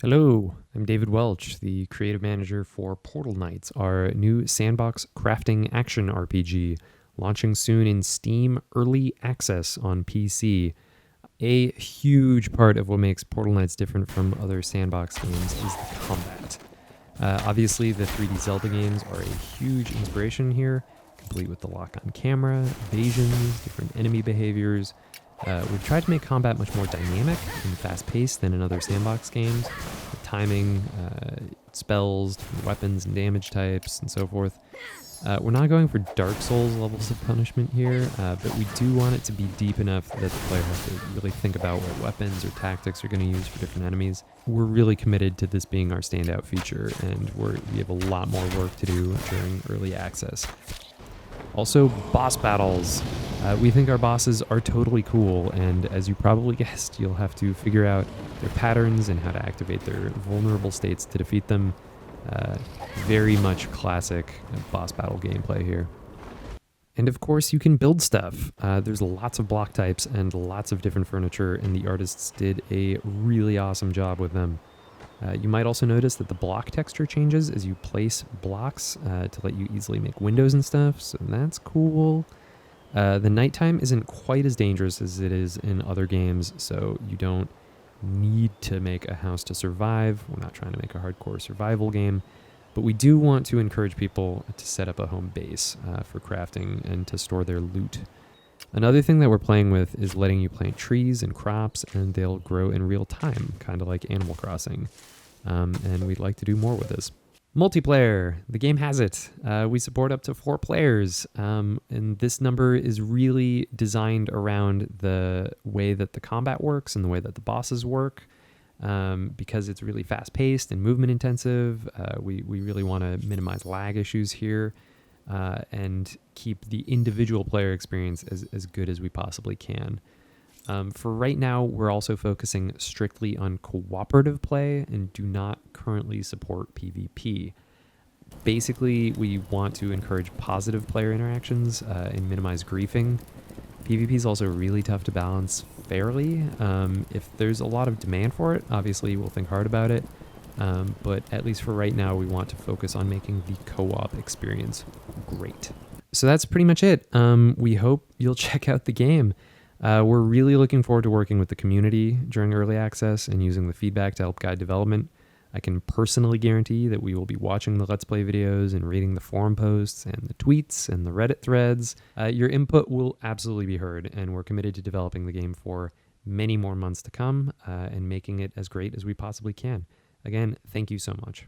Hello, I'm David Welch, the creative manager for Portal Knights, our new sandbox crafting action RPG, launching soon in Steam Early Access on PC. A huge part of what makes Portal Knights different from other sandbox games is the combat. Obviously, the 3D Zelda games are a huge inspiration here, complete with the lock-on camera, evasions, different enemy behaviors. We've tried to make combat much more dynamic and fast-paced than in other sandbox games, with timing, spells, weapons and damage types, and so forth. We're not going for Dark Souls levels of punishment here, but we do want it to be deep enough that the player has to really think about what weapons or tactics are going to use for different enemies. We're really committed to this being our standout feature, and we have a lot more work to do during early access. Also, boss battles. We think our bosses are totally cool, and as you probably guessed, you'll have to figure out their patterns and how to activate their vulnerable states to defeat them. Very much classic boss battle gameplay here. And of course, you can build stuff. There's lots of block types and lots of different furniture, and the artists did a really awesome job with them. You might also notice that the block texture changes as you place blocks to let you easily make windows and stuff, so that's cool. The nighttime isn't quite as dangerous as it is in other games, so you don't need to make a house to survive. We're not trying to make a hardcore survival game, but we do want to encourage people to set up a home base for crafting and to store their loot. Another thing that we're playing with is letting you plant trees and crops, and they'll grow in real time, kind of like Animal Crossing. And we'd like to do more with this. Multiplayer. The game has it. We support up to 4 players, and this number is really designed around the way that the combat works and the way that the bosses work. Because it's really fast-paced and movement-intensive, we really want to minimize lag issues here. And keep the individual player experience as good as we possibly can. For right now, we're also focusing strictly on cooperative play and do not currently support PvP. Basically, we want to encourage positive player interactions and minimize griefing. PvP is also really tough to balance fairly. If there's a lot of demand for it, obviously we'll think hard about it. But at least for right now, we want to focus on making the co-op experience great. So that's pretty much it. We hope you'll check out the game. We're really looking forward to working with the community during early access and using the feedback to help guide development. I can personally guarantee that we will be watching the Let's Play videos and reading the forum posts and the tweets and the Reddit threads. Your input will absolutely be heard, and we're committed to developing the game for many more months to come and making it as great as we possibly can. Again, thank you so much.